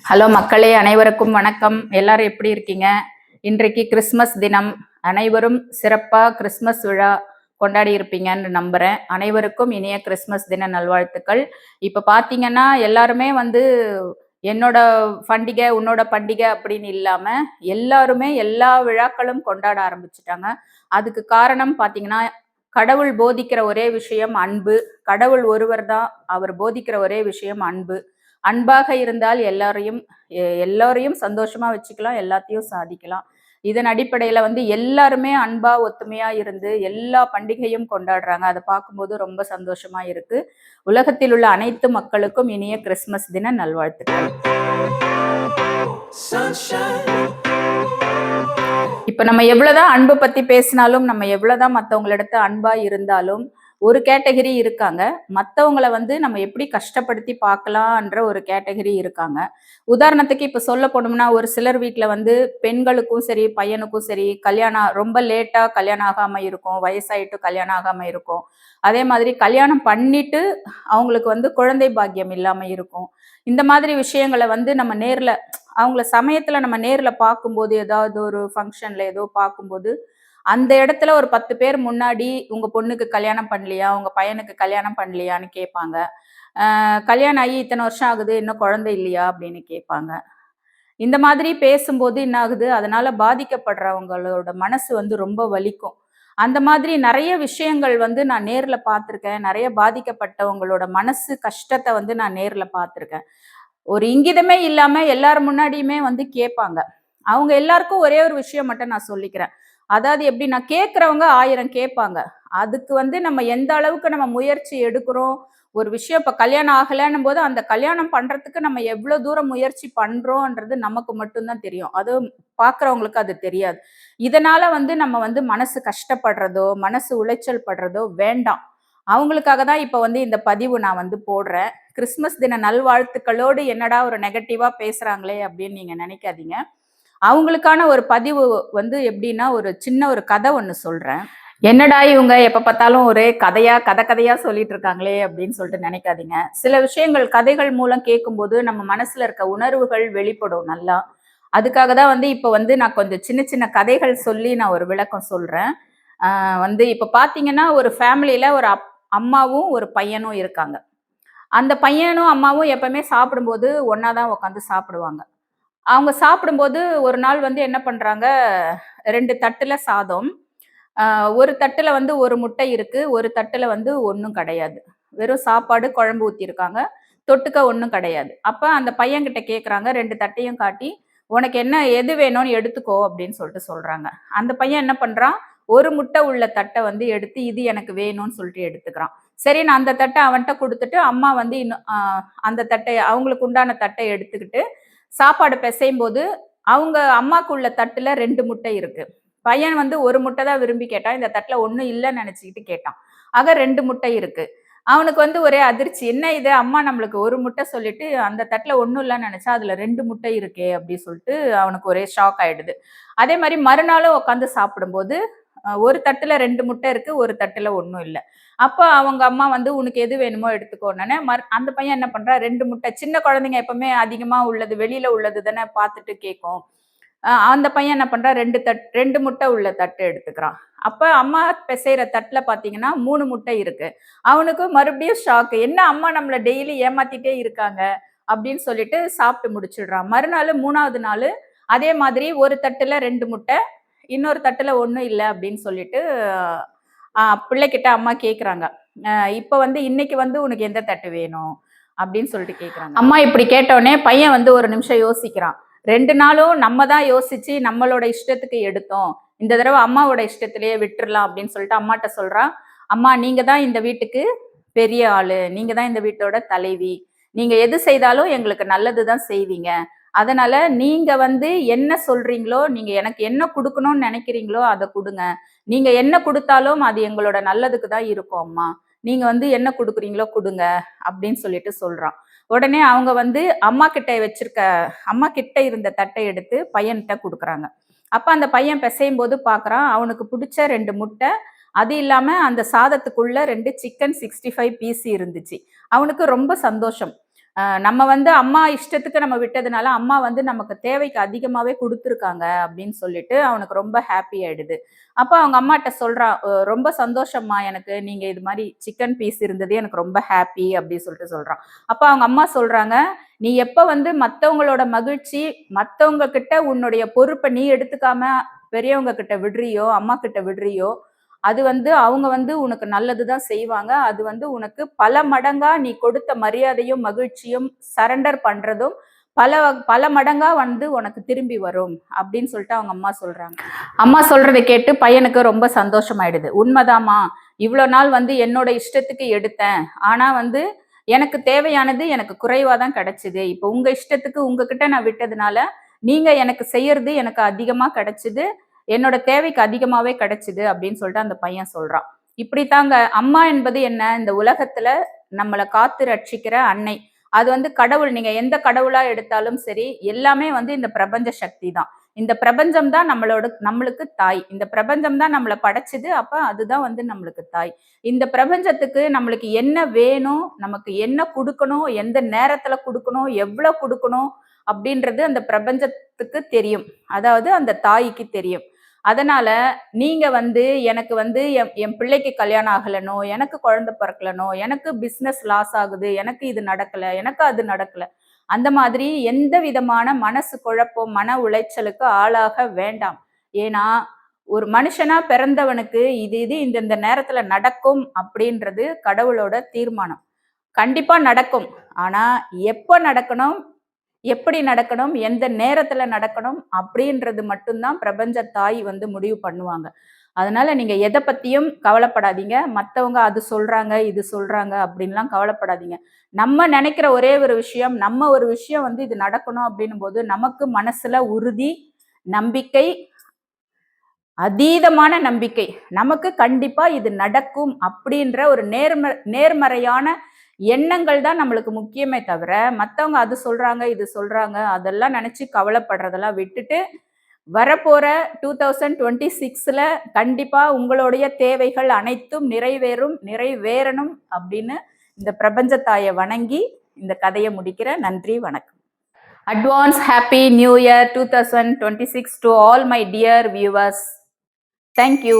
Hello மக்களே, அனைவருக்கும் வணக்கம். எல்லாரும் எப்படி இருக்கீங்க? இன்றைக்கு கிறிஸ்மஸ் தினம். அனைவரும் சிறப்பா கிறிஸ்மஸ் விழா கொண்டாடி இருப்பீங்கன்னு நம்புறேன். அனைவருக்கும் இனிய கிறிஸ்மஸ் தின நல்வாழ்த்துக்கள். இப்ப பாத்தீங்கன்னா எல்லாருமே என்னோட பண்டிகை உன்னோட பண்டிகை அப்படின்னு இல்லாம எல்லாருமே எல்லா விழாக்களும் கொண்டாட ஆரம்பிச்சுட்டாங்க. அதுக்கு காரணம் பாத்தீங்கன்னா, கடவுள் போதிக்கிற ஒரே விஷயம் அன்பு. கடவுள் ஒருவர் தான், அவர் போதிக்கிற ஒரே விஷயம் அன்பு. அன்பாக இருந்தால் எல்லாரையும் சந்தோஷமா வச்சுக்கலாம், எல்லாத்தையும் சாதிக்கலாம். இதன் அடிப்படையில எல்லாருமே அன்பா ஒத்துமையா இருந்து எல்லா பண்டிகையும் கொண்டாடுறாங்க. அதை பார்க்கும்போது ரொம்ப சந்தோஷமா இருக்கு. உலகத்தில் உள்ள அனைத்து மக்களுக்கும் இனிய கிறிஸ்துமஸ் தின நல்வாழ்த்துக்கள். இப்ப நம்ம எவ்வளவுதான் அன்பு பத்தி பேசினாலும், நம்ம எவ்வளவுதான் மத்தவங்களிடத்து அன்பா இருந்தாலும், ஒரு கேட்டகரி இருக்காங்க. மத்தவங்களை நம்ம எப்படி கஷ்டப்படுத்தி பார்க்கலான்ற ஒரு கேட்டகரி இருக்காங்க. உதாரணத்துக்கு இப்ப சொல்ல போனோம்னா, ஒரு சிலர் வீட்டுல பெண்களுக்கும் சரி, பையனுக்கும் சரி, கல்யாணம் ரொம்ப லேட்டா கல்யாணம் ஆகாம இருக்கும், வயசாயிட்டு கல்யாணம் ஆகாம இருக்கும். அதே மாதிரி கல்யாணம் பண்ணிட்டு அவங்களுக்கு குழந்தை பாக்கியம் இல்லாம இருக்கும். இந்த மாதிரி விஷயங்களை நம்ம நேர்ல அவங்கள சமயத்துல நம்ம நேர்ல பார்க்கும்போது, ஏதாவது ஒரு ஃபங்க்ஷன்ல ஏதோ பார்க்கும்போது, அந்த இடத்துல ஒரு 10 பேர் முன்னாடி உங்க பொண்ணுக்கு கல்யாணம் பண்ணலையா, உங்க பையனுக்கு கல்யாணம் பண்ணலையான்னு கேட்பாங்க. கல்யாணம் ஆகி இத்தனை வருஷம் ஆகுது, இன்னும் குழந்தை இல்லையா அப்படின்னு கேட்பாங்க. இந்த மாதிரி பேசும்போது என்ன ஆகுது, அதனால பாதிக்கப்படுறவங்களோட மனசு ரொம்ப வலிக்கும். அந்த மாதிரி நிறைய விஷயங்கள் நான் நேர்ல பார்த்திருக்கேன். நிறைய பாதிக்கப்பட்டவங்களோட மனசு கஷ்டத்தை நான் நேர்ல பார்த்திருக்கேன். ஒரு இங்கிதமே இல்லாம எல்லார் முன்னாடியுமே கேட்பாங்க. அவங்க எல்லாருக்கும் ஒரே ஒரு விஷயம் மட்டும் நான் சொல்லிக்கிறேன். அதாவது எப்படின்னா, கேட்கிறவங்க 1000 கேட்பாங்க. அதுக்கு நம்ம எந்த அளவுக்கு நம்ம முயற்சி எடுக்கிறோம், ஒரு விஷயம் இப்ப கல்யாணம் ஆகலைன்னும் போது அந்த கல்யாணம் பண்றதுக்கு நம்ம எவ்வளவு தூரம் முயற்சி பண்றோம்ன்றது நமக்கு மட்டும்தான் தெரியும். அதுவும் பார்க்கிறவங்களுக்கு அது தெரியாது. இதனால நம்ம மனசு கஷ்டப்படுறதோ, மனசு உளைச்சல் படுறதோ வேண்டாம். அவங்களுக்காக தான் இப்ப இந்த பதிவு நான் போடுறேன். கிறிஸ்துமஸ் தின நல்வாழ்த்துக்களோடு என்னடா ஒரு நெகட்டிவா பேசுறாங்களே அப்படின்னு நீங்க நினைக்காதீங்க. அவங்களுக்கான ஒரு பதிவு எப்படின்னா, ஒரு சின்ன ஒரு கதை ஒண்ணு சொல்றேன். என்னடா இவங்க எப்ப பார்த்தாலும் ஒரே கதையா சொல்லிட்டு இருக்காங்களே அப்படின்னு சொல்லிட்டு நினைக்காதீங்க. சில விஷயங்கள் கதைகள் மூலம் கேட்கும்போது நம்ம மனசுல இருக்க உணர்வுகள் வெளிப்படும் நல்லா. அதுக்காக தான் இப்ப நான் கொஞ்சம் சின்ன சின்ன கதைகள் சொல்லி நான் ஒரு விளக்கம் சொல்றேன். இப்ப பாத்தீங்கன்னா, ஒரு ஃபேமிலியில ஒரு அம்மாவும் ஒரு பையனும் இருக்காங்க. அந்த பையனும் அம்மாவும் எப்பவுமே சாப்பிடும்போது ஒன்னாதான் உட்காந்து சாப்பிடுவாங்க. அவங்க சாப்பிடும்போது ஒரு நாள் என்ன பண்றாங்க, 2 தட்டுல சாதம். ஒரு தட்டுல ஒரு முட்டை இருக்கு, ஒரு தட்டுல ஒண்ணும் கிடையாது. வெறும் சாப்பாடு, குழம்பு ஊத்தியிருக்காங்க. தொட்டுக்க ஒண்ணும் கிடையாது. அப்ப அந்த பையன்கிட்ட கேட்கறாங்க, 2 தட்டையும் காட்டி, "உனக்கு என்ன எது வேணும்னு எடுத்துக்கோ" அப்படின்னு சொல்லிட்டு சொல்றாங்க. அந்த பையன் என்ன பண்றான், ஒரு முட்டை உள்ள தட்டை எடுத்து, "இது எனக்கு வேணும்னு" சொல்லிட்டு எடுத்துக்கிறான். சரி, நான் அந்த தட்டை அவன்கிட்ட கொடுத்துட்டு, அம்மா இன்னும் அந்த தட்டை அவங்களுக்கு உண்டான தட்டை எடுத்துக்கிட்டு சாப்பாடு பிசையும் போது, அவங்க அம்மாக்கு உள்ள தட்டுல 2 முட்டை இருக்கு. பையன் ஒரு முட்டை தான் விரும்பி கேட்டான். இந்த தட்டுல ஒண்ணும் இல்லன்னு நினைச்சுக்கிட்டு கேட்டான். ஆக 2 முட்டை இருக்கு. அவனுக்கு ஒரே அதிர்ச்சி. என்ன இது, அம்மா நம்மளுக்கு ஒரு முட்டை சொல்லிட்டு, அந்த தட்டுல ஒண்ணும் இல்லன்னு நினைச்சா, அதுல 2 முட்டை இருக்கே அப்படி சொல்லிட்டு அவனுக்கு ஒரே ஷாக் ஆயிடுது. அதே மாரி மறுநாளும் உட்காந்து சாப்பிடும்போது, ஒரு தட்டுல 2 முட்டை இருக்கு, ஒரு தட்டுல ஒண்ணும் இல்ல. அப்ப அவங்க அம்மா உனக்கு எது வேணுமோ எடுத்துக்கோன்னோனே, அந்த பையன் என்ன பண்றான், 2 முட்டை, சின்ன குழந்தைங்க எப்பவுமே அதிகமா உள்ளது, வெளியில உள்ளது தானே பார்த்துட்டு கேட்கும். அந்த பையன் என்ன பண்றான், 2 முட்டை உள்ள தட்டு எடுத்துக்கிறான். அப்ப அம்மா பிசைற தட்டுல பார்த்தீங்கன்னா 3 முட்டை இருக்கு. அவனுக்கு மறுபடியும் ஷாக். என்ன அம்மா நம்மள டெய்லி ஏமாத்திட்டே இருக்காங்க அப்படின்னு சொல்லிட்டு சாப்பிட்டு முடிச்சிடுறான். மறுநாள் 3வது நாளு அதே மாதிரி ஒரு தட்டுல 2 முட்டை, இன்னொரு தட்டுல ஒண்ணும் இல்ல அப்படின்னு சொல்லிட்டு பிள்ளைகிட்ட அம்மா கேட்குறாங்க. இப்ப இன்னைக்கு உனக்கு எந்த தட்டு வேணும் அப்படின்னு சொல்லிட்டு கேட்குறாங்க. அம்மா இப்படி கேட்டோடனே பையன் ஒரு நிமிஷம் யோசிக்கிறான். 2 நாளும் நம்ம தான் யோசிச்சு நம்மளோட இஷ்டத்துக்கு எடுத்தோம். இந்த தடவை அம்மாவோட இஷ்டத்திலேயே விட்டுறலாம் அப்படின்னு சொல்லிட்டு அம்மாட்ட சொல்றான். அம்மா, நீங்க தான் இந்த வீட்டுக்கு பெரிய ஆளு. நீங்க தான் இந்த வீட்டோட தலைவி. நீங்க எது செய்தாலும் எங்களுக்கு நல்லது தான் செய்வீங்க. அதனால நீங்க என்ன சொல்றீங்களோ, நீங்க எனக்கு என்ன குடுக்கணும்னு நினைக்கிறீங்களோ அத குடுங்க. நீங்க என்ன குடுத்தாலும் அது எங்களோட நல்லதுக்கு தான் இருக்கும் அம்மா. நீங்க என்ன குடுக்குறீங்களோ குடுங்க அப்படின்னு சொல்லிட்டு சொல்றான். உடனே அவங்க அம்மா கிட்ட இருந்த தட்டை எடுத்து பையன்கிட்ட குடுக்குறாங்க. அப்ப அந்த பையன் பிசையும் போது பார்க்குறான், அவனுக்கு பிடிச்ச 2 முட்டை, அது இல்லாம அந்த சாதத்துக்குள்ள 2 சிக்கன் 65 பீஸ் இருந்துச்சு. அவனுக்கு ரொம்ப சந்தோஷம். நம்ம வந்து அம்மா இஷ்டத்துக்கு நம்ம விட்டதுனால, அம்மா வந்து நமக்கு தேவைக்கு அதிகமாவே குடுத்துருக்காங்க அப்படின்னு சொல்லிட்டு அவனுக்கு ரொம்ப ஹாப்பி ஆயிடுது. அப்ப அவங்க அம்மாட்ட சொல்றான், ரொம்ப சந்தோஷம்மா எனக்கு. நீங்க இது மாரி சிக்கன் பீஸ் இருந்தது எனக்கு ரொம்ப ஹாப்பி" அப்படின்னு சொல்லிட்டு சொல்றான். அப்ப அவங்க அம்மா சொல்றாங்க, "நீ எப்ப வந்து மத்தவங்களோட மகிழ்ச்சி, மத்தவங்க கிட்ட உன்னுடைய பொறுப்ப நீ எடுத்துக்காம பெரியவங்க கிட்ட விடுறியோ, அம்மா கிட்ட விடுறியோ, அது வந்து அவங்க வந்து உனக்கு நல்லது தான் செய்வாங்க. அது வந்து உனக்கு பல மடங்கா நீ கொடுத்த மரியாதையும், மகிழ்ச்சியும் சரண்டர் பண்றதும் பல மடங்கா வந்து உனக்கு திரும்பி வரும்." அப்படின்னு சொல்லிட்டு அவங்க அம்மா சொல்றாங்க. அம்மா சொல்றத கேட்டு பையனுக்கு ரொம்ப சந்தோஷமாயிடுது. உண்மைதாம்மா, இவ்வளோ நாள் வந்து என்னோட இஷ்டத்துக்கு எடுத்தேன். ஆனா வந்து எனக்கு தேவையானது எனக்கு குறைவா தான் கிடைச்சது. இப்போ உங்க இஷ்டத்துக்கு உங்ககிட்ட நான் விட்டதுனால, நீங்க எனக்கு செய்யறது எனக்கு அதிகமா கிடைச்சது. என்னோட தேவைக்கு அதிகமாவே கிடைச்சது அப்படின்னு சொல்லிட்டு அந்த பையன் சொல்றான். இப்படித்தாங்க அம்மா என்பது என்ன? இந்த உலகத்துல நம்மள காத்து ரட்சிக்கிற அன்னை. அது வந்து கடவுள். நீங்க எந்த கடவுளா எடுத்தாலும் சரி, எல்லாமே வந்து இந்த பிரபஞ்ச சக்தி தான். இந்த பிரபஞ்சம் தான் நம்மளுக்கு தாய். இந்த பிரபஞ்சம் தான் நம்மள படைச்சது. அப்ப அதுதான் வந்து நம்மளுக்கு தாய். இந்த பிரபஞ்சத்துக்கு நம்மளுக்கு என்ன வேணும், நமக்கு என்ன குடுக்கணும், எந்த நேரத்துல குடுக்கணும், எவ்வளோ குடுக்கணும் அப்படின்றது அந்த பிரபஞ்சத்துக்கு தெரியும். அதாவது அந்த தாய்க்கு தெரியும். அதனால நீங்க வந்து எனக்கு வந்து என் பிள்ளைக்கு கல்யாணம் ஆகலனோ, எனக்கு குழந்தை பிறக்கலனோ, எனக்கு பிசினஸ் லாஸ் ஆகுது, எனக்கு இது நடக்கல, எனக்கு அது நடக்கல. அந்த மாதிரி எந்த விதமான மனசு குழப்பம், மன உளைச்சலுக்கு ஆளாக வேண்டாம். ஏன்னா, ஒரு மனுஷனா பிறந்தவனுக்கு இது இது இந்த நேரத்துல நடக்கும் அப்படின்றது கடவுளோட தீர்மானம். கண்டிப்பா நடக்கும். ஆனா, எப்ப நடக்கணும்? எப்படி நடக்கணும்? எந்த நேரத்துல நடக்கணும்? அப்படின்றது மட்டும் தான் பிரபஞ்ச தாய் வந்து முடிவு பண்ணுவாங்க. அதனால நீங்க எத பத்தியும் கவலைப்படாதீங்க. மத்தவங்க அது சொல்றாங்க, இது சொல்றாங்க அப்படின்லாம் கவலைப்படாதீங்க. நம்ம நெனைக்கிற ஒரே ஒரு விஷயம், நம்ம ஒரு விஷயம் வந்து இது நடக்கணும் அப்படின்னும்போது, நமக்கு மனசுல உறுதி, நம்பிக்கை, அதீதமான நம்பிக்கை. நமக்கு கண்டிப்பா இது நடக்கும் அப்படின்ற ஒரு நேர்மறையான எண்ணங்கள் தான் நம்மளுக்கு முக்கியமே தவிர, மத்தவங்க அது சொல்றாங்க, இது சொல்றாங்க, அதெல்லாம் நெனச்சு கவலைப்படுறதெல்லாம் விட்டுட்டு, வரப்போற 2026ல கண்டிப்பா உங்களுடைய தேவைகள் அனைத்தும் நிறைவேறணும் அப்படின்னு இந்த பிரபஞ்ச தாய வணங்கி இந்த கதைய முடிக்கிறேன். நன்றி, வணக்கம். Advance Happy New Year 2026 to all my dear viewers. Thank you.